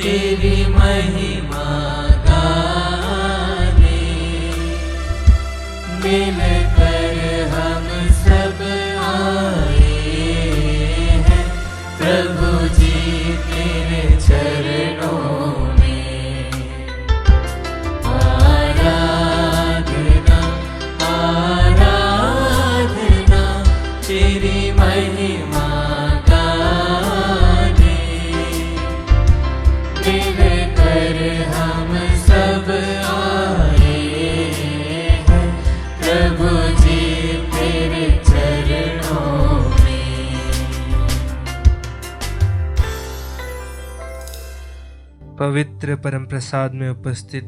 तेरी महिमा गाने, मिलकर हम सब आए हैं प्रभु जी तेरे चरणों में। आराधना आराधना तेरी महिमा गाने, मिलकर हम सब आए हैं प्रभु जी तेरे चरणों में। पवित्र परम प्रसाद में उपस्थित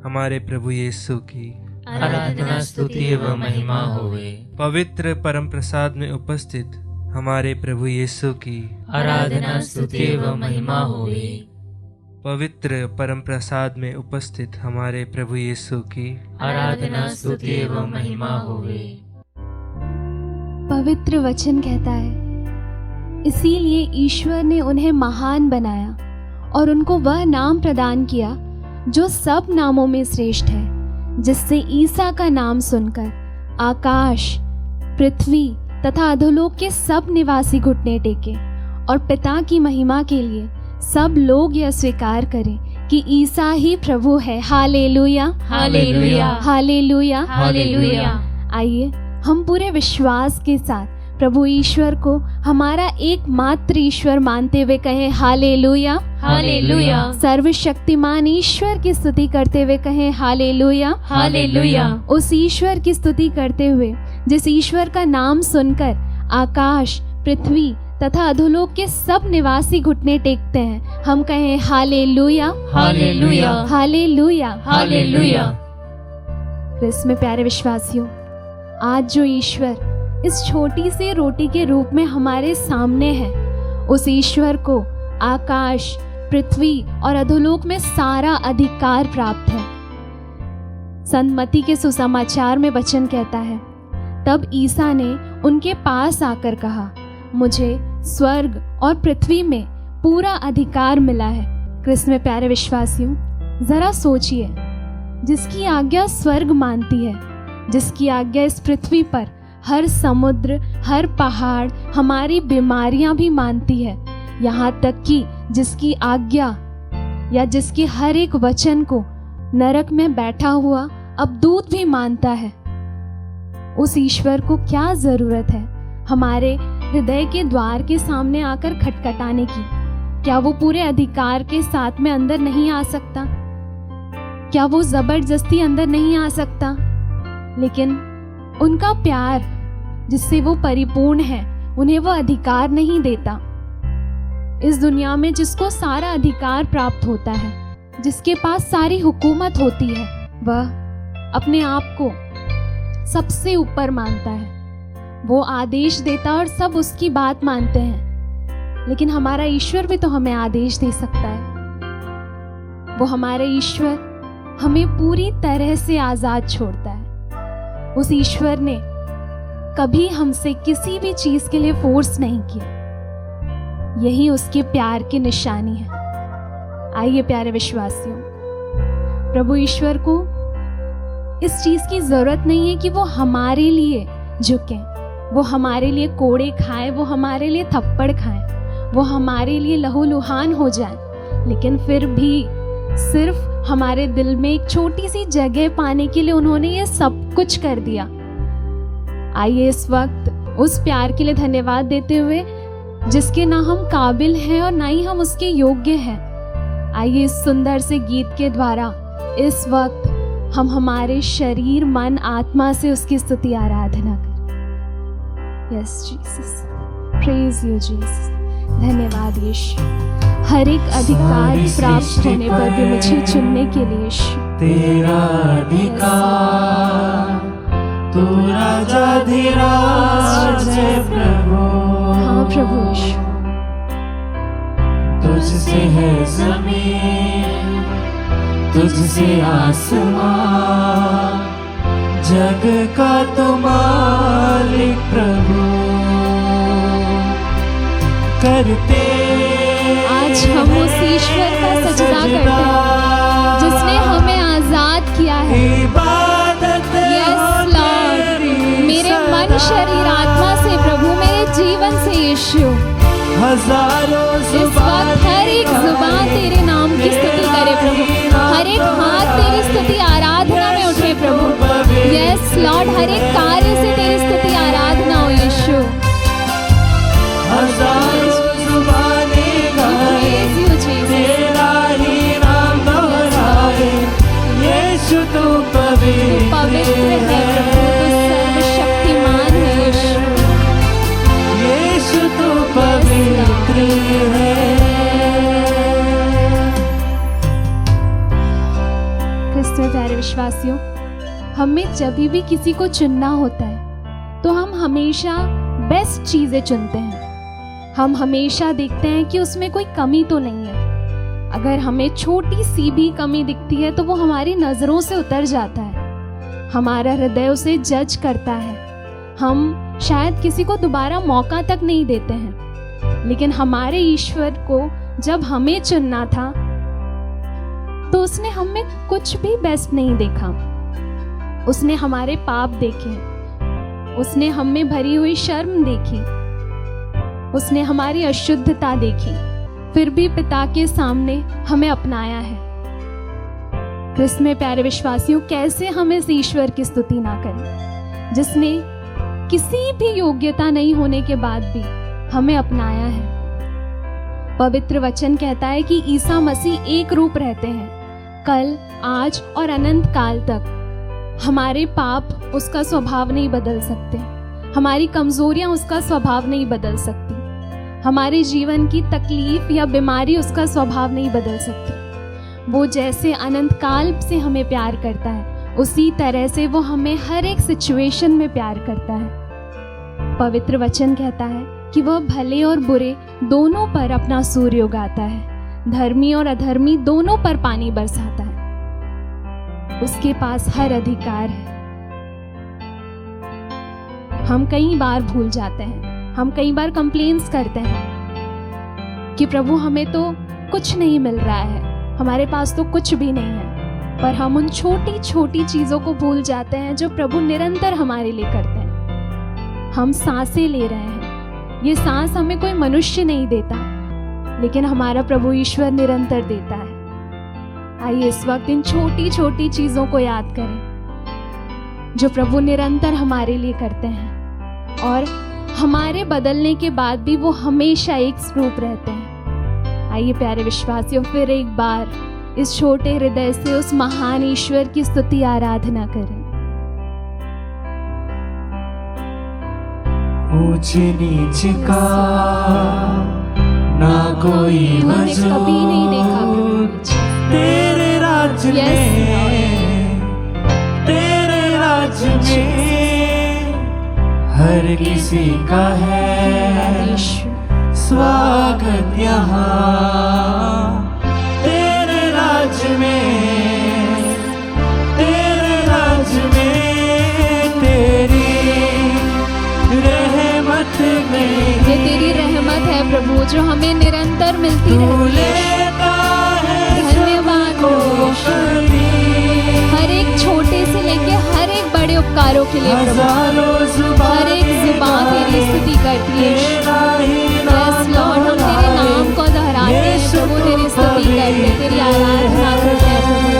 हमारे प्रभु यीशु की आराधना स्तुति एवं महिमा होवे। पवित्र परम प्रसाद में उपस्थित हमारे प्रभु यीशु की आराधना स्तुति एवं महिमा होवे। पवित्र परम प्रसाद में उपस्थित हमारे प्रभु यीशु की आराधना स्तुति एवं महिमा होवे। पवित्र वचन कहता है, इसीलिए ईश्वर ने उन्हें महान बनाया और उनको वह नाम प्रदान किया जो सब नामों में श्रेष्ठ है, जिससे ईसा का नाम सुनकर आकाश, पृथ्वी तथा अधोलोक के सब निवासी घुटने टेके और पिता की महिमा के लिए सब लोग यह स्वीकार करें कि ईसा ही प्रभु है। Hallelujah, hallelujah, hallelujah, hallelujah. आइए हम पूरे विश्वास के साथ प्रभु ईश्वर को हमारा एकमात्र ईश्वर मानते हुए कहें हालेलुया, हालेलुया, सर्वशक्तिमान ईश्वर की स्तुति करते हुए कहें हालेलुया, हालेलुया। उस ईश्वर की स्तुति करते हुए जिस ईश्वर का नाम सुनकर आकाश, पृथ्वी तथा अधोलोक के सब निवासी घुटने टेकते हैं, हम कहें हालेलुया, हालेलुया, हालेलुया, हालेलुया। क्रिस्त में प्यारे विश्वासियों, आज जो ईश्वर इस छोटी सी रोटी के रूप में हमारे सामने है, उस ईश्वर को आकाश, पृथ्वी और अधोलोक में सारा अधिकार प्राप्त है। संत मत्ती के सुसमाचार में वचन कहता है, तब ईसा ने उनके पास आकर कहा, मुझे स्वर्ग और पृथ्वी में पूरा अधिकार मिला है। क्रिस्त में प्यारे विश्वासियों, जरा सोचिए, जिसकी आज्ञा स्वर्ग मानती है, जिसकी आज्ञा इस पृथ्वी पर हर समुद्र, हर पहाड़, हमारी बीमारियां भी मानती है, यहाँ तक कि जिसकी आज्ञा या जिसकी हर एक वचन को नरक में बैठा हुआ अब दूत भी मानता है, उस ईश्वर को क्या जरूरत है हमारे हृदय के द्वार के सामने आकर खटखटाने की? क्या वो पूरे अधिकार के साथ में अंदर नहीं आ सकता? क्या वो जबरदस्ती अंदर नहीं आ सकता? लेकिन उनका प्यार जिससे वो परिपूर्ण है, उन्हें वो अधिकार नहीं देता। इस दुनिया में जिसको सारा अधिकार प्राप्त होता है, जिसके पास सारी हुकूमत होती है, वह अपने आप को सबसे ऊपर मानता है। वो आदेश देता और सब उसकी बात मानते हैं। लेकिन हमारा ईश्वर भी तो हमें आदेश दे सकता है। वो हमारे ईश्वर हमें पूरी तरह से आजाद छोड़ता है। उस ईश्वर ने कभी हमसे किसी भी चीज के लिए फोर्स नहीं किया। यही उसके प्यार की निशानी है। आइए प्यारे विश्वासियों, प्रभु ईश्वर को इस चीज की जरूरत नहीं है कि वो हमारे लिए झुके, वो हमारे लिए कोड़े खाए, वो हमारे लिए थप्पड़ खाए, वो हमारे लिए लहूलुहान हो जाए। लेकिन फिर भी सिर्फ हमारे दिल में एक छोटी सी जगह पाने के लिए उन्होंने ये सब कुछ कर दिया। आइए इस वक्त उस प्यार के लिए धन्यवाद देते हुए जिसके ना हम काबिल हैं और ना ही हम उसके योग्य हैं, आइए इस सुंदर से गीत के द्वारा इस वक्त हम हमारे शरीर, मन, आत्मा से उसकी स्तुति आराधना करें। Yes Jesus, praise you Jesus. धन्यवाद यीशु, हर एक अधिकार प्राप्त होने पर भी मुझे चुनने के लिए यीशु। तेरा अधिकार, तू राजाधिराज है प्रभु। हाँ प्रभु यीशु, तुझसे है ज़मीन, तुझसे आसमान, जग का तो मालिक प्रभु। करते आज हम उस ईश्वर का सजदा करते हैं जिसने हमें आजाद किया है। यस लॉर्ड, मेरे मन शरीर आत्मा से प्रभु, मेरे जीवन से यीशु, इस वक्त हर एक जुबान तेरे नाम की स्तुति करे प्रभु, हर एक हाथ तेरी स्तुति आराधना में उठे प्रभु। यस लॉर्ड, हर एक कार्य से तेरी स्तुति आराधना हो यीशु। पवित्र है प्रभु, तू सर्वशक्तिमान है यीशु। यीशु तो पवित्र है। क्रिस्त में प्यारे विश्वासियों, हमें जब भी किसी को चुनना होता है तो हम हमेशा बेस्ट चीजें चुनते हैं। हम हमेशा देखते हैं कि उसमें कोई कमी तो नहीं है। अगर हमें छोटी सी भी कमी दिखती है तो वो हमारी नजरों से उतर जाता है, हमारा हृदय उसे जज करता है। हम शायद किसी को दोबारा मौका तक नहीं देते हैं। लेकिन हमारे ईश्वर को जब हमें चुनना था तो उसने हमें कुछ भी बेस्ट नहीं देखा। उसने हमारे पाप देखे, उसने हमें भरी हुई शर्म देखी, उसने हमारी अशुद्धता देखी, फिर भी पिता के सामने हमें अपनाया है। क्रिस्त में प्यारे विश्वासियों, कैसे हम इस ईश्वर की स्तुति ना करें जिसने किसी भी योग्यता नहीं होने के बाद भी हमें अपनाया है। पवित्र वचन कहता है कि ईसा मसीह एक रूप रहते हैं, कल, आज और अनंत काल तक। हमारे पाप उसका स्वभाव नहीं बदल सकते, हमारी कमजोरियां उसका स्वभाव नहीं बदल सकती, हमारे जीवन की तकलीफ या बीमारी उसका स्वभाव नहीं बदल सकती। वो जैसे अनंत काल से हमें प्यार करता है, उसी तरह से वो हमें हर एक सिचुएशन में प्यार करता है। पवित्र वचन कहता है कि वह भले और बुरे दोनों पर अपना सूर्य उगाता है, धर्मी और अधर्मी दोनों पर पानी बरसाता है। उसके पास हर अधिकार है। हम कई बार भूल जाते हैं, हम कई बार कंप्लेंट्स करते हैं कि प्रभु हमें तो कुछ नहीं मिल रहा है, हमारे पास तो कुछ भी नहीं है। पर हम उन छोटी छोटी चीज़ों को भूल जाते हैं जो प्रभु निरंतर हमारे लिए करते हैं। हम सांसें ले रहे हैं, ये सांस हमें कोई मनुष्य नहीं देता, लेकिन हमारा प्रभु ईश्वर निरंतर देता है। आइए इस वक्त इन छोटी छोटी चीज़ों को याद करें जो प्रभु निरंतर हमारे लिए करते हैं, और हमारे बदलने के बाद भी वो हमेशा एक स्वरूप रहते हैं। आइए प्यारे विश्वासियों, फिर एक बार इस छोटे हृदय से उस महान ईश्वर की स्तुति आराधना करें। ऊंच नीच का ना कोई उन्होंने कभी नहीं देखा प्रभु। तेरे राज्य में, तेरे राज्य में हर किसी का है स्वागत यहाँ। तेरे राज्य में, तेरे राज्य में, तेरी रहमत में, ये तेरी रहमत है प्रभु जो हमें निरंतर मिलती रहती है। धन्यवाद प्रभु, हर एक छोटे से लेके हर एक बड़े उपकारों के लिए प्रभु, हर एक जुबान तेरी स्तुति करती है। यस लॉर्ड, हम तेरे नाम को दोहराते हैं प्रभु, तेरी स्तुति करते हैं, तेरी आराधना करते हैं प्रभु।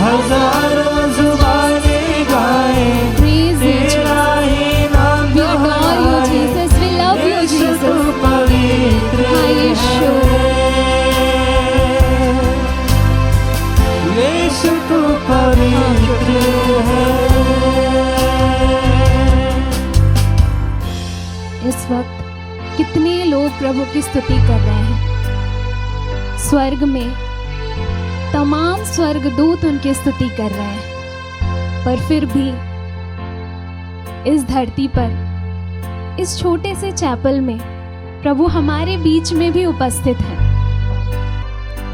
हजारों जुबानें गाएं तेरा ही नाम, We adore you Jesus, we love you Jesus। पवित्र हाँ यीशु, यीशु तो पवित्र है। इस वक्त कितने लोग प्रभु की स्तुति कर रहे हैं। स्वर्ग में तमाम स्वर्गदूत उनकी स्तुति कर रहे हैं, पर फिर भी इस धरती पर, इस छोटे से चैपल में प्रभु हमारे बीच में भी उपस्थित है।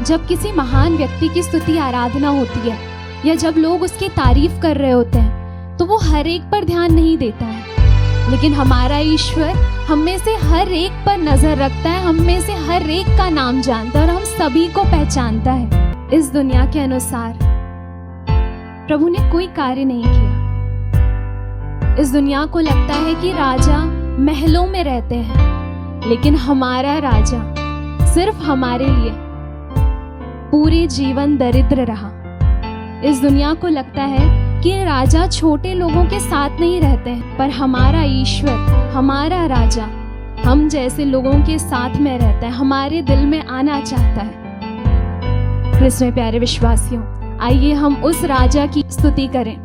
जब किसी महान व्यक्ति की स्तुति आराधना होती है या जब लोग उसकी तारीफ कर रहे होते हैं तो वो हर एक पर ध्यान नहीं देता है, लेकिन हमारा ईश्वर हम में से हर एक पर नजर रखता है, हम में से हर एक का नाम जानता है और हम सभी को पहचानता है। इस दुनिया के अनुसार प्रभु ने कोई कार्य नहीं किया। इस दुनिया को लगता है कि राजा महलों में रहते हैं, लेकिन हमारा राजा सिर्फ हमारे लिए पूरे जीवन दरिद्र रहा। इस दुनिया को लगता है कि राजा छोटे लोगों के साथ नहीं रहते हैं, पर हमारा ईश्वर, हमारा राजा हम जैसे लोगों के साथ में रहता है, हमारे दिल में आना चाहता है। क्रिस्त में प्यारे विश्वासियों, आइए हम उस राजा की स्तुति करें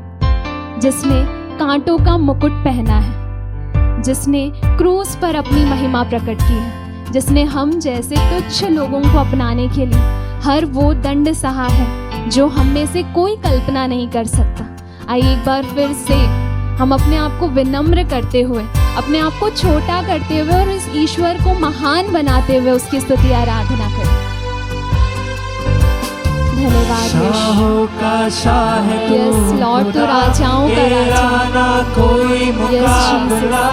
जिसने कांटों का मुकुट पहना है, जिसने क्रूस पर अपनी महिमा प्रकट की है, जिसने हम जैसे तुच्छ लोगों को अपनाने के लिए हर वो दंड सहा है जो हम में से कोई कल्पना नहीं कर सकता। आइए एक बार फिर से हम अपने आप को विनम्र करते हुए, अपने आप को छोटा करते हुए और इस ईश्वर को महान बनाते हुए उसकी स्तुति आराधना करें। धन्यवाद शाहों का शाह तू, यस लॉर्ड, तू राजाओं का तेरा राजा, ना कोई मुकाबला,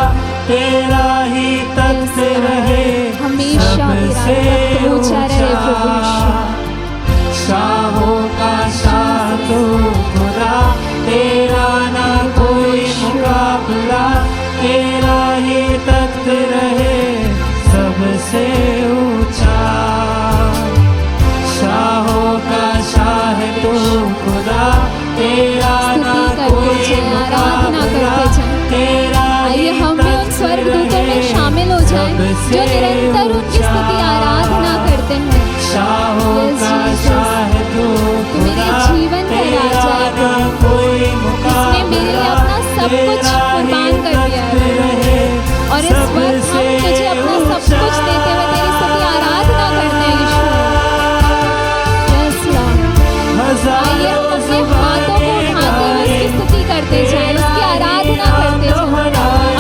तेरा ही तख्त रहे हमेशा सबसे तेरा ऊंचा रहे प्रभु यीशु। शाहों का शाह तू खुदा, तेरा ना कोई मुकाबला, तेरा ही तख्त रहे सबसे ऊंचा। शाहों का शाह तू खुदा, तेरा ना कोई मुकाबला, तेरा आइए हम भी उन स्वर्गदूतों में शामिल हो जाएं जो निरंतर उनकी स्तुति आराधना करते हैं। शाहों का शाह तू मेरे जीवन का राजा है प्रभु, जिसने मेरे लिए अपना सब कुछ कुर्बान कर दिया है और इस वक्त हम तुझे अपना सब कुछ देते हुए तेरी स्तुति आराधना करते हैं ईश्वर। यस लॉर्ड, आइए हम अपने हाथों को उठाते हुए उसकी स्तुति करते जाएं, उसकी आराधना करते जाएं,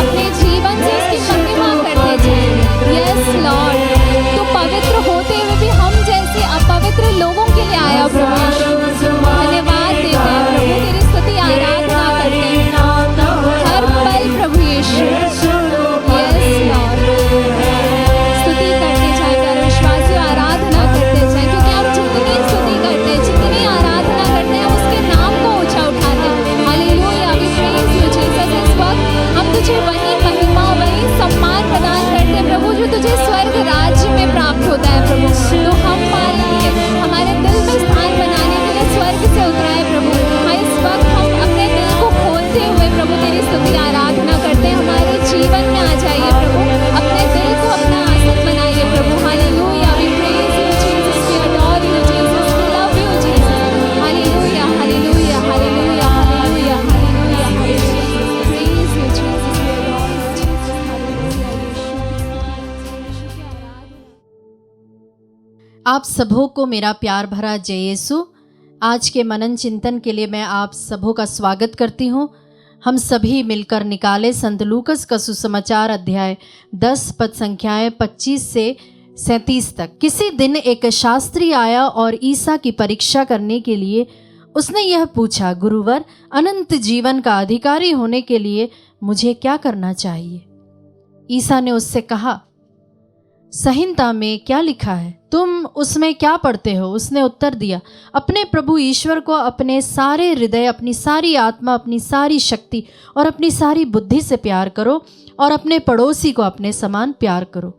अपने जीवन से उसकी महिमा करते जाएं। यस लॉर्ड, तो पवित्र होते हुए भी हम जैसे अपवित्र लोगों के लिए आया प्रभु यीशु। धन्यवाद देते हैं प्रभु, तेरी स्तुति आराधना करते हैं हर पल प्रभु यीशु। यस लॉर्ड, स्तुति करते जाए प्यारे विश्वासियों, आराधना करते जाए, क्योंकि हम जितनी स्तुति करते हैं, जितनी आराधना करते हैं, उसके नाम को ऊंचा उठाते हैं। Hallelujah, we praise you Jesus. इस वक्त हम तुझे वही महिमा, वही सम्मान प्रदान करते हैं प्रभु जो तुझे स्वर्ग राज्य में प्राप्त होता है प्रभु। तो हम हमारे दिल में स्थान बनाने के लिए स्वर्ग से उतरा है प्रभु। हाँ, इस वक्त हम अपने दिल को खोलते हुए प्रभु तेरी स्तुति आराधना करते हैं। हमारे जीवन में आ जाइए प्रभु, अपने दिल को अपना आसन बनाइए प्रभु। Hallelujah, we praise you Jesus, we adore you Jesus, we love you Jesus. Hallelujah, hallelujah, hallelujah, hallelujah, hallelujah, praise you Jesus, we adore you Jesus. Hallelujah, Yeshu की आराधना। आप सबों को मेरा प्यार भरा जय यीशु। आज के मनन चिंतन के लिए मैं आप सबों का स्वागत करती हूँ। हम सभी मिलकर निकाले संत लूकस का सुसमाचार अध्याय 10 पद संख्याएं 25 से 37 तक। किसी दिन एक शास्त्री आया और ईसा की परीक्षा करने के लिए उसने यह पूछा, गुरुवर, अनंत जीवन का अधिकारी होने के लिए मुझे क्या करना चाहिए? ईसा ने उससे कहा, संहिता में क्या लिखा है, तुम उसमें क्या पढ़ते हो? उसने उत्तर दिया, अपने प्रभु ईश्वर को अपने सारे हृदय, अपनी सारी आत्मा, अपनी सारी शक्ति और अपनी सारी बुद्धि से प्यार करो और अपने पड़ोसी को अपने समान प्यार करो।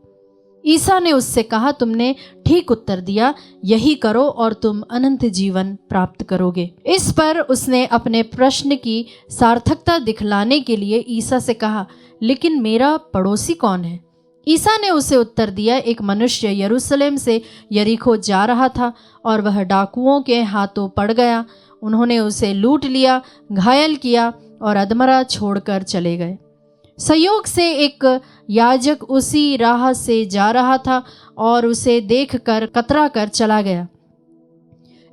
ईसा ने उससे कहा, तुमने ठीक उत्तर दिया, यही करो और तुम अनंत जीवन प्राप्त करोगे। इस पर उसने अपने प्रश्न की सार्थकता दिखलाने के लिए ईसा से कहा, लेकिन मेरा पड़ोसी कौन है? ईसा ने उसे उत्तर दिया, एक मनुष्य यरूशलेम से यरीको जा रहा था और वह डाकुओं के हाथों पड़ गया। उन्होंने उसे लूट लिया, घायल किया और अधमरा छोड़कर चले गए। संयोग से एक याजक उसी राह से जा रहा था और उसे देखकर कतरा कर चला गया।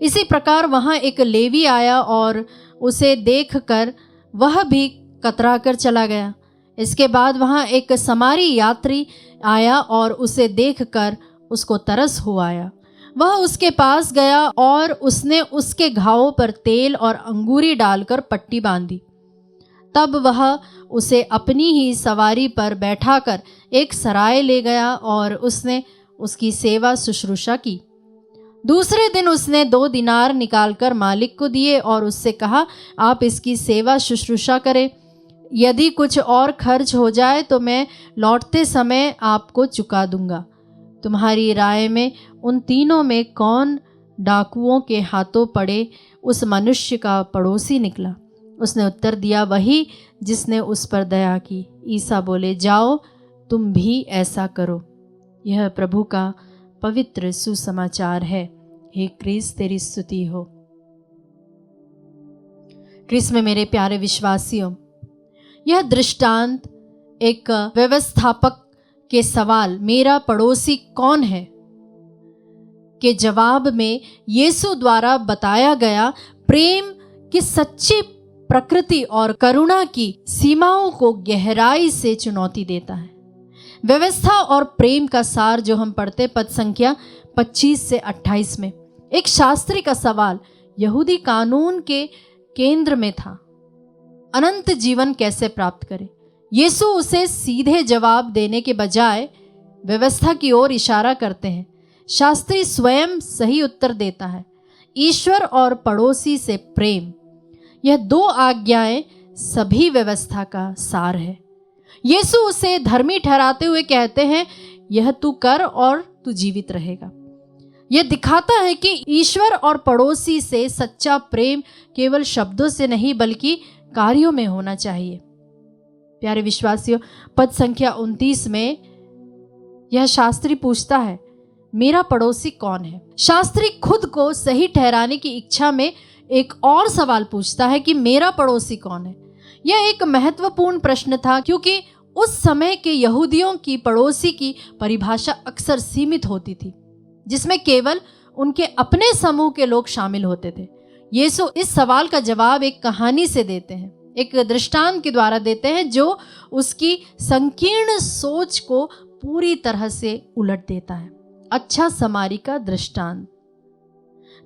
इसी प्रकार वहाँ एक लेवी आया और उसे देखकर वह भी कतरा कर चला गया। इसके बाद वहाँ एक समारी यात्री आया और उसे देखकर उसको तरस हो आया। वह उसके पास गया और उसने उसके घावों पर तेल और अंगूरी डालकर पट्टी बांधी। तब वह उसे अपनी ही सवारी पर बैठाकर एक सराय ले गया और उसने उसकी सेवा शुश्रूषा की। दूसरे दिन उसने 2 दिनार निकालकर मालिक को दिए और उससे कहा, आप इसकी सेवा शुश्रूषा करें। यदि कुछ और खर्च हो जाए तो मैं लौटते समय आपको चुका दूंगा। तुम्हारी राय में उन तीनों में कौन डाकुओं के हाथों पड़े उस मनुष्य का पड़ोसी निकला? उसने उत्तर दिया, वही जिसने उस पर दया की। ईसा बोले, जाओ तुम भी ऐसा करो। यह प्रभु का पवित्र सुसमाचार है। हे क्रिस्त, तेरी स्तुति हो। क्रिस्त में मेरे प्यारे विश्वासियों, यह दृष्टांत एक व्यवस्थापक के सवाल, मेरा पड़ोसी कौन है, के जवाब में यीशु द्वारा बताया गया प्रेम की सच्ची प्रकृति और करुणा की सीमाओं को गहराई से चुनौती देता है। व्यवस्था और प्रेम का सार जो हम पढ़ते पद संख्या 25 से 28 में, एक शास्त्री का सवाल यहूदी कानून के केंद्र में था, अनंत जीवन कैसे प्राप्त करें। यीशु उसे सीधे जवाब देने के बजाय व्यवस्था की ओर इशारा करते हैं। शास्त्री स्वयं सही उत्तर देता है, ईश्वर और पड़ोसी से प्रेम। यह 2 आज्ञाएं सभी व्यवस्था का सार है। यीशु उसे धर्मी ठहराते हुए कहते हैं, यह तू कर और तू जीवित रहेगा। यह दिखाता है कि ईश्वर और पड़ोसी से सच्चा प्रेम केवल शब्दों से नहीं बल्कि कार्यों में होना चाहिए। प्यारे विश्वासियों, पद संख्या 29 में यह शास्त्री पूछता है, मेरा पड़ोसी कौन है? शास्त्री खुद को सही ठहराने की इच्छा में एक और सवाल पूछता है कि मेरा पड़ोसी कौन है। यह एक महत्वपूर्ण प्रश्न था क्योंकि उस समय के यहूदियों की पड़ोसी की परिभाषा अक्सर सीमित होती थी, जिसमें केवल उनके अपने समूह के लोग शामिल होते थे। यीशु इस सवाल का जवाब एक कहानी से देते हैं, एक दृष्टांत के द्वारा देते हैं जो उसकी संकीर्ण सोच को पूरी तरह से उलट देता है। अच्छा समारी का दृष्टांत।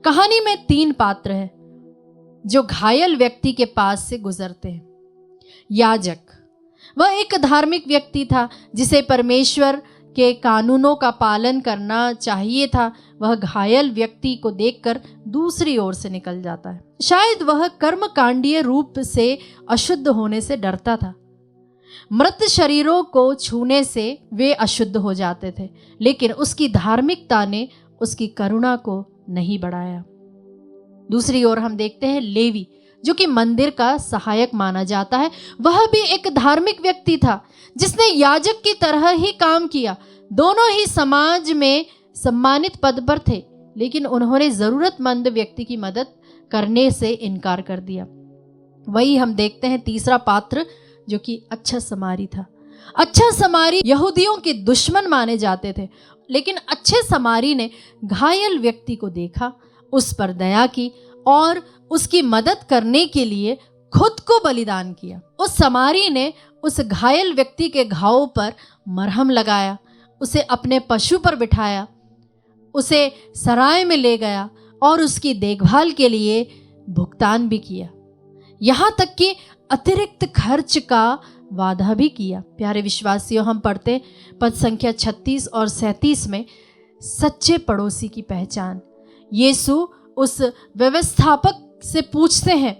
कहानी में 3 पात्र हैं जो घायल व्यक्ति के पास से गुजरते हैं। याजक, वह एक धार्मिक व्यक्ति था जिसे परमेश्वर के कानूनों का पालन करना चाहिए था। वह घायल व्यक्ति को देखकर दूसरी ओर से निकल जाता है। शायद वह कर्मकांडीय रूप से अशुद्ध होने से डरता था। मृत शरीरों को छूने से वे अशुद्ध हो जाते थे, लेकिन उसकी धार्मिकता ने उसकी करुणा को नहीं बढ़ाया। दूसरी ओर हम देखते हैं लेवी, जो कि मंदिर का सहायक माना जाता है। वह भी एक धार्मिक व्यक्ति था जिसने याजक की तरह ही काम किया। दोनों ही समाज में सम्मानित पद पर थे, लेकिन उन्होंने जरूरतमंद व्यक्ति की मदद करने से इनकार कर दिया। वही हम देखते हैं तीसरा पात्र जो कि अच्छा समारी था। अच्छा समारी यहूदियों के दुश्मन माने जाते थे, लेकिन अच्छे समारी ने घायल व्यक्ति को देखा, उस पर दया की और उसकी मदद करने के लिए खुद को बलिदान किया। उस समारी ने उस घायल व्यक्ति के घाव पर मरहम लगाया, उसे अपने पशु पर बिठाया, उसे सराय में ले गया और उसकी देखभाल के लिए भुगतान भी किया। यहाँ तक कि अतिरिक्त खर्च का वादा भी किया। प्यारे विश्वासियों, हम पढ़ते पद संख्या 36 और 37 में सच्चे पड़ोसी की पहचान। यीशु उस व्यवस्थापक से पूछते हैं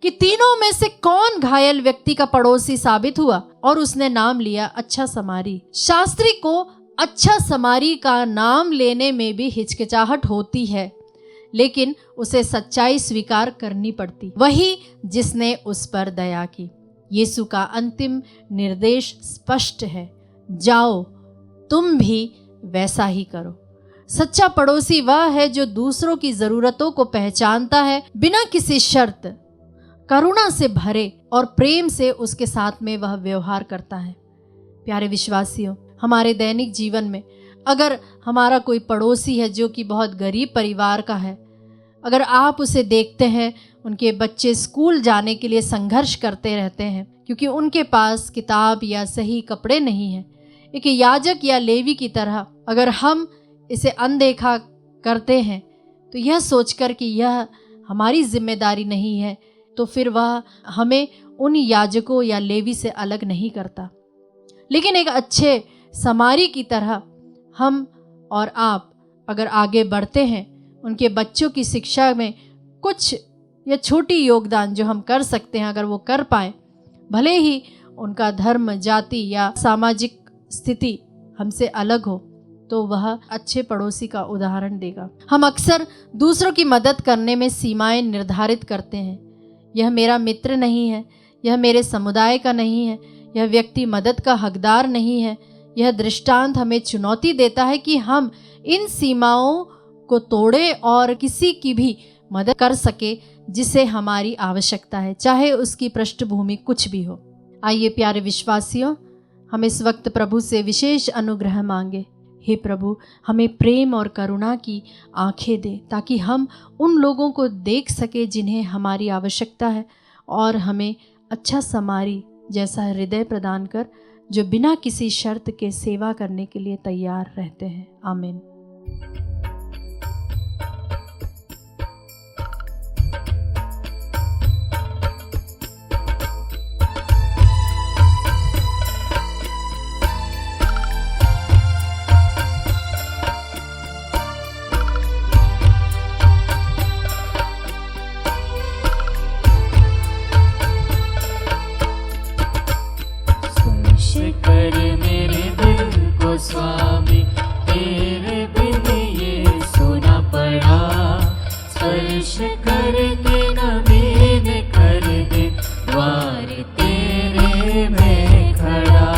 कि तीनों में से कौन घायल व्यक्ति का पड़ोसी साबित हुआ, और उसने नाम लिया अच्छा समारी। शास्त्री को अच्छा समारी का नाम लेने में भी हिचकिचाहट होती है, लेकिन उसे सच्चाई स्वीकार करनी पड़ती, वही जिसने उस पर दया की। यीशु का अंतिम निर्देश स्पष्ट है, जाओ तुम भी वैसा ही करो। सच्चा पड़ोसी वह है जो दूसरों की जरूरतों को पहचानता है, बिना किसी शर्त, करुणा से भरे और प्रेम से उसके साथ में वह व्यवहार करता है। प्यारे विश्वासियों, हमारे दैनिक जीवन में अगर हमारा कोई पड़ोसी है जो कि बहुत गरीब परिवार का है, अगर आप उसे देखते हैं, उनके बच्चे स्कूल जाने के लिए संघर्ष करते रहते हैं क्योंकि उनके पास किताब या सही कपड़े नहीं हैं, एक याजक या लेवी की तरह अगर हम इसे अनदेखा करते हैं तो यह सोचकर कि यह हमारी जिम्मेदारी नहीं है, तो फिर वह हमें उन याजकों या लेवी से अलग नहीं करता, लेकिन एक अच्छे समारी की तरह हम और आप अगर आगे बढ़ते हैं, उनके बच्चों की शिक्षा में कुछ या छोटी योगदान जो हम कर सकते हैं, अगर वो कर पाए, भले ही उनका धर्म, जाति या सामाजिक स्थिति हमसे अलग हो, तो वह अच्छे पड़ोसी का उदाहरण देगा। हम अक्सर दूसरों की मदद करने में सीमाएं निर्धारित करते हैं। यह मेरा मित्र नहीं है, यह मेरे समुदाय का नहीं है, यह व्यक्ति मदद का हकदार नहीं है। यह दृष्टांत हमें चुनौती देता है कि हम इन सीमाओं को तोड़े और किसी की भी मदद कर सके जिसे हमारी आवश्यकता है, चाहे उसकी पृष्ठभूमि कुछ भी हो। आइए प्यारे विश्वासियों, हम इस वक्त प्रभु से विशेष अनुग्रह मांगे। हे प्रभु, हमें प्रेम और करुणा की आंखें दे, ताकि हम उन लोगों को देख सके जिन्हें हमारी आवश्यकता है, और हमें अच्छा समारी जैसा हृदय प्रदान कर, जो बिना किसी शर्त के सेवा करने के लिए तैयार रहते हैं। आमीन। कर मेरे दिल को स्वामी, तेरे बिन ये सोना पड़ा। स्पर्श करके नवीन कर दे, द्वार तेरे में खड़ा।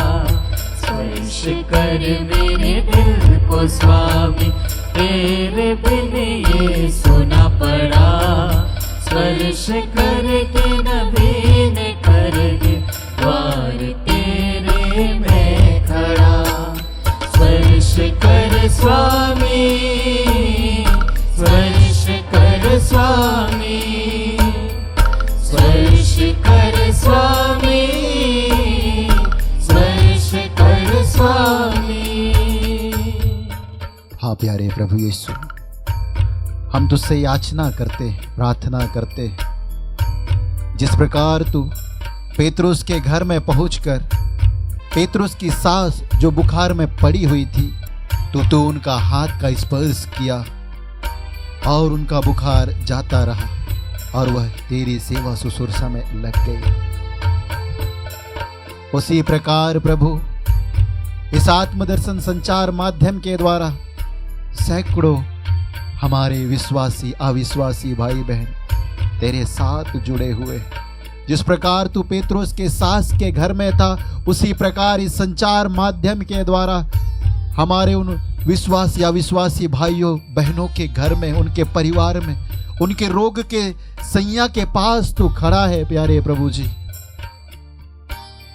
स्पर्श कर मेरे दिल को स्वामी, तेरे बिन ये सोना पड़ा। स्पर्श करके नवीन कर दे, द्वार तेरे में खड़ा। स्पर्श कर स्वामी, स्पर्श कर स्वामी, स्पर्श कर स्वामी, स्पर्श कर स्वामी। हाँ प्यारे प्रभु यीशु, हम तुझसे याचना करते, प्रार्थना करते, जिस प्रकार तू पेतरुस के घर में पहुंचकर पेतरुस की सास जो बुखार में पड़ी हुई थी, तो उनका हाथ का स्पर्श किया और उनका बुखार जाता रहा और वह तेरी सेवा शुश्रूषा में लग गई। उसी प्रकार प्रभु इस आत्मदर्शन संचार माध्यम के द्वारा सैकड़ों हमारे विश्वासी अविश्वासी भाई बहन तेरे साथ जुड़े हुए। जिस प्रकार तू पेतरुस के सास के घर में था, उसी प्रकार इस संचार माध्यम के द्वारा हमारे उन विश्वासी अविश्वासी भाइयों बहनों के घर में, उनके परिवार में, उनके रोग के सैया के पास तू खड़ा है प्यारे प्रभु जी,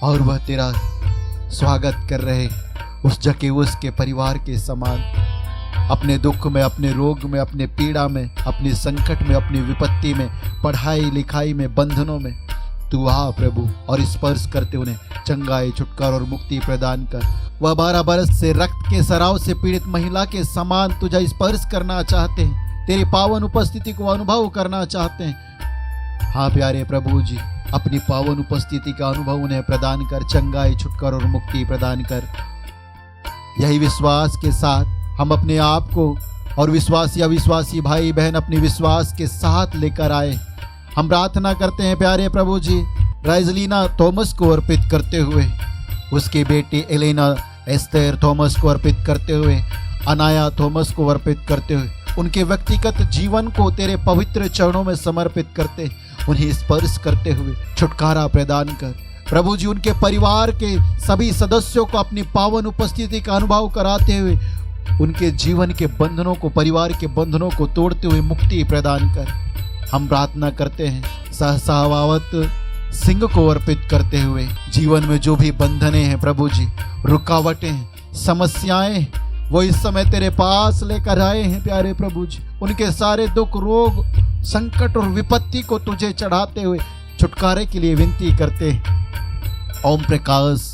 और वह तेरा स्वागत कर रहे उस जकेउस के परिवार के समान। अपने दुख में, अपने रोग में, अपने पीड़ा में, अपने संकट में, अपनी विपत्ति में, पढ़ाई लिखाई में, बंधनों में तू आ प्रभु और स्पर्श करते उन्हें चंगाई, छुटकारा और मुक्ति प्रदान कर। वह 12 बरस से रक्त के सराव से पीड़ित महिला के समान तुझा स्पर्श करना चाहते हैं, तेरी पावन उपस्थिति को अनुभव करना चाहते हैं। हाँ प्यारे प्रभु जी, अपनी पावन उपस्थिति का अनुभव उन्हें प्रदान कर, चंगाई, छुटकारा और मुक्ति प्रदान कर। यही विश्वास के साथ हम अपने आप को और विश्वासी अविश्वासी भाई बहन अपने विश्वास के साथ लेकर आए। हम प्रार्थना करते हैं प्यारे प्रभु जी, राइजलीना थॉमस को अर्पित करते हुए, उसकी बेटी एलेना एस्तेर थॉमस को अर्पित करते हुए, अनाया थॉमस को अर्पित करते हुए, उनके व्यक्तिगत जीवन को तेरे पवित्र चरणों में समर्पित करते, उन्हें स्पर्श करते हुए छुटकारा प्रदान कर। प्रभु जी, उनके परिवार के सभी सदस्यों को अपनी पावन उपस्थिति का अनुभव कराते हुए उनके जीवन के बंधनों को, परिवार के बंधनों को तोड़ते हुए मुक्ति प्रदान कर। हम प्रार्थना करते हैं सहसावावत सिंह को अर्पित करते हुए, जीवन में जो भी बंधने हैं प्रभु जी, रुकावटें हैं, समस्याएं, वो इस समय तेरे पास लेकर आए हैं प्यारे प्रभु जी। उनके सारे दुख, रोग, संकट और विपत्ति को तुझे चढ़ाते हुए छुटकारे के लिए विनती करते हैं। ओम प्रकाश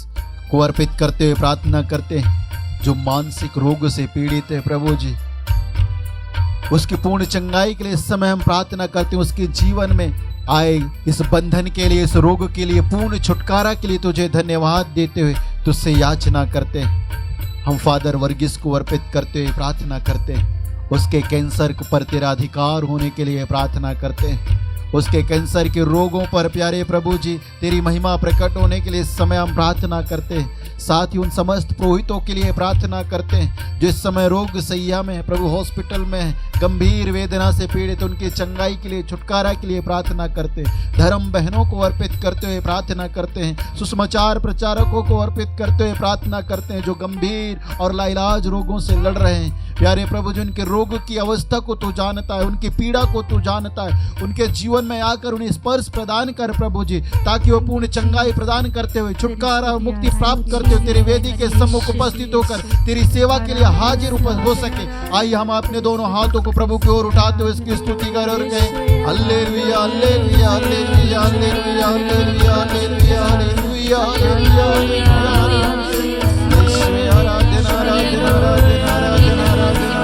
को अर्पित करते हुए प्रार्थना करते हैं, जो मानसिक रोग से पीड़ित है प्रभु जी, उसकी पूर्ण चंगाई के लिए इस समय हम प्रार्थना करते हैं। उसके जीवन में आए इस बंधन के लिए, इस रोग के लिए, पूर्ण छुटकारा के लिए तुझे धन्यवाद देते हुए तुझसे याचना करते हैं। हम फादर वर्गीस को अर्पित करते हुए प्रार्थना करते हैं, उसके कैंसर पर तेरा अधिकार होने के लिए प्रार्थना करते हैं। उसके कैंसर के रोगों पर प्यारे प्रभु जी तेरी महिमा प्रकट होने के लिए इस समय हम प्रार्थना करते हैं। साथ ही उन समस्त पुरोहितों के लिए प्रार्थना करते हैं जो इस समय रोग सैया में प्रभु हॉस्पिटल में है, गंभीर वेदना से पीड़ित, उनकी चंगाई के लिए, छुटकारा के लिए प्रार्थना करते हैं। धर्म बहनों को अर्पित करते हुए प्रार्थना करते हैं। सुसमाचार प्रचारकों को अर्पित करते हुए प्रार्थना करते हैं जो गंभीर और लाइलाज रोगों से लड़ रहे हैं। प्यारे प्रभु जी उनके रोग की अवस्था को तू जानता है, उनकी पीड़ा को तू जानता है। उनके जीवन में आकर उन्हें स्पर्श प्रदान कर प्रभु जी, ताकि वो पूर्ण चंगाई प्रदान करते हुए, छुटकारा और मुक्ति प्राप्त करते हुए तेरी वेदी के सम्मुख उपस्थित होकर तेरी सेवा के लिए हाजिर हो सके। आइए हम अपने दोनों हाथों को प्रभु की ओर उठाते हुए इसकी स्तुति कर और कहें hallelujah hallelujah hallelujah hallelujah hallelujah hallelujah hallelujah hallelujah. Yeshu आराधना आराधना आराधना आराधना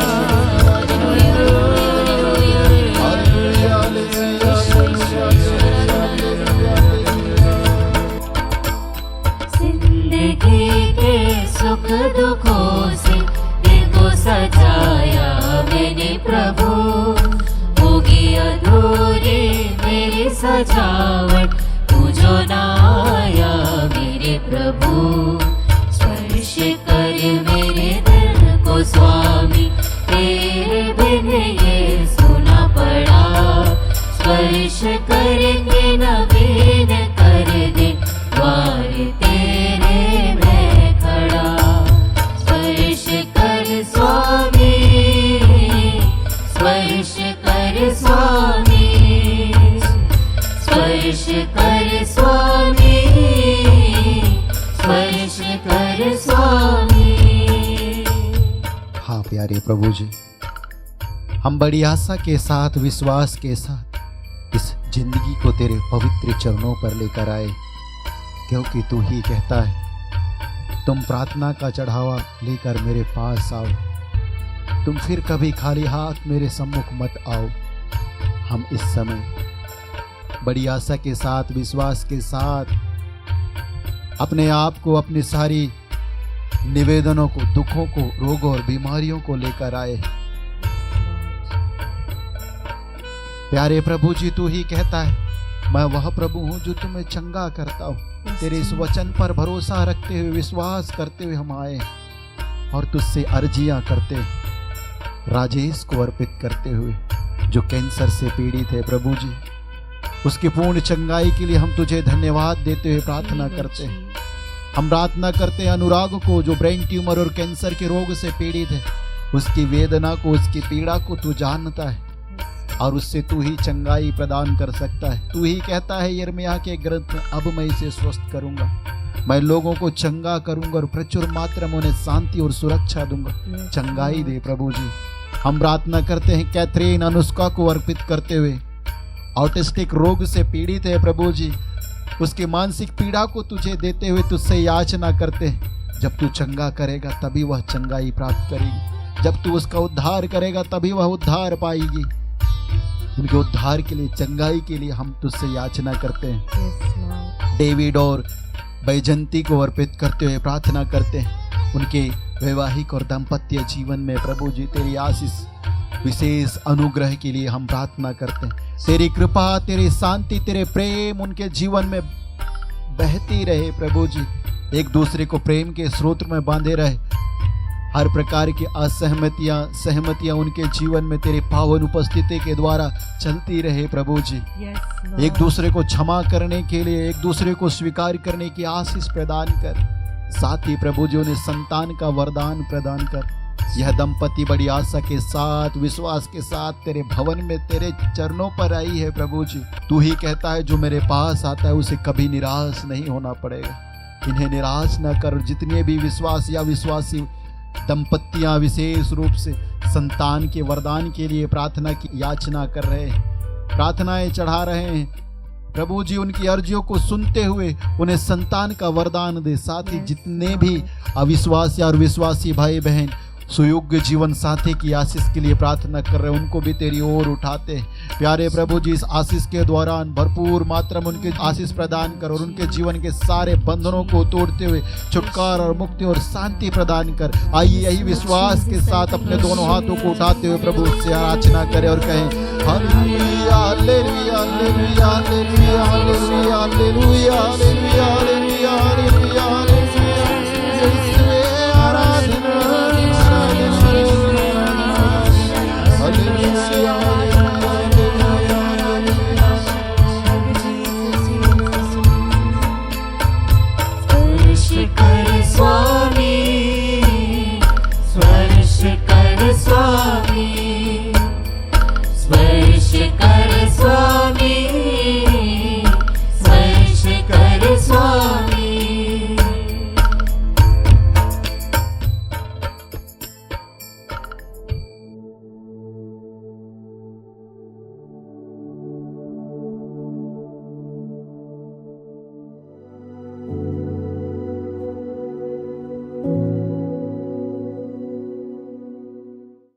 जिंदगी के सुख दुखों से दिल को सजाया मैंने प्रभु, होगी अधूरी मेरी सजावट तू जो ना आया मेरे प्रभु। स्पर्श कर मेरे दिल को स्वामी, तेरे बिन ये सुना पड़ा। स्पर्श करके नवीन कर दे द्वार तेरे मैं खड़ा। स्पर्श कर स्वामी, स्पर्श कर स्वामी, स्पर्श कर स्वामी, स्पर्श कर स्वामी। हाँ प्यारे प्रभु जी, हम बड़ी आशा के साथ, विश्वास के साथ इस जिंदगी को तेरे पवित्र चरणों पर लेकर आए, क्योंकि तू ही कहता है तुम प्रार्थना का चढ़ावा लेकर मेरे पास आओ, तुम फिर कभी खाली हाथ मेरे सम्मुख मत आओ। हम इस समय बड़ी आशा के साथ, विश्वास के साथ अपने आप को, अपनी सारी निवेदनों को, दुखों को, रोगों और बीमारियों को लेकर आए। प्यारे प्रभु जी तू ही कहता है मैं वह प्रभु हूं जो तुम्हें चंगा करता हूं। तेरे इस वचन पर भरोसा रखते हुए, विश्वास करते हुए हम आए और तुझसे अर्जियां करते, राजेश को अर्पित करते हुए जो कैंसर से पीड़ित है प्रभु जी, उसकी पूर्ण चंगाई के लिए हम तुझे धन्यवाद देते हुए प्रार्थना करते हैं। हम प्रार्थना करते हैं अनुराग को जो ब्रेन ट्यूमर और कैंसर के रोग से पीड़ित है, उसकी वेदना को, उसकी पीड़ा को तू जानता है और उससे तू ही चंगाई प्रदान कर सकता है। तू ही कहता है यिर्मयाह के ग्रंथ में, अब मैं इसे स्वस्थ करूंगा, मैं लोगों को चंगा करूंगा और प्रचुर मात्रा में उन्हें शांति और सुरक्षा दूंगा। चंगाई दे प्रभु जी। हम प्रार्थना करते हैं कैथरीन, अनुष्का को अर्पित करते हुए, ऑटिस्टिक रोग से पीड़ित है प्रभु जी, उसकी मानसिक पीड़ा को तुझे देते हुए तुझसे याचना करते हैं। जब तू चंगा करेगा तभी वह चंगाई प्राप्त करेगी, जब तू उसका उद्धार करेगा तभी वह उद्धार पाएगी। उनके उद्धार के लिए, चंगाई के लिए हम तुझसे याचना करते हैं। डेविड और बैजंती को अर्पित करते हुए प्रार्थना करते हैं, उनके वैवाहिक और दाम्पत्य जीवन में प्रभु जी तेरी आशीष, विशेष अनुग्रह के लिए हम प्रार्थना करते हैं। तेरी कृपा, तेरी शांति, तेरे प्रेम उनके जीवन में बहती रहे प्रभु जी, एक दूसरे को प्रेम के स्रोत में बांधे रहे। हर प्रकार की असहमतियां, सहमतियां उनके जीवन में तेरे पावन उपस्थिति के द्वारा चलती रहे प्रभु जी। एक दूसरे को क्षमा करने के लिए, एक दूसरे को स्वीकार करने की आशीष प्रदान कर। साथ ही प्रभु जी उन्हें संतान का वरदान प्रदान कर। यह दंपति बड़ी आशा के साथ, विश्वास के साथ तेरे भवन में, तेरे चरणों पर आई है प्रभु जी। तू ही कहता है जो मेरे पास आता है उसे कभी निराश नहीं होना पड़ेगा। इन्हें निराश न कर। जितने भी विश्वास या विश्वासी दंपतियां विशेष रूप से संतान के वरदान के लिए प्रार्थना की याचना कर रहे हैं, प्रार्थनाएं चढ़ा रहे हैं प्रभु जी, उनकी अर्जियों को सुनते हुए उन्हें संतान का वरदान दे। साथ ही जितने भी अविश्वासी और विश्वासी भाई बहन सुयोग्य जीवन साथी की आशीष के लिए प्रार्थना कर रहे हैं, उनको भी तेरी ओर उठाते हैं। प्यारे प्रभु जी, इस आशीष के दौरान भरपूर मात्रा में उनके आशीष प्रदान कर और उनके जीवन के सारे बंधनों को तोड़ते हुए छुटकारा और मुक्ति और शांति प्रदान कर। आइए यही विश्वास के साथ अपने दोनों हाथों को उठाते हुए प्रभु से आराधना करें और कहें hallelujah hallelujah hallelujah hallelujah hallelujah hallelujah hallelujah.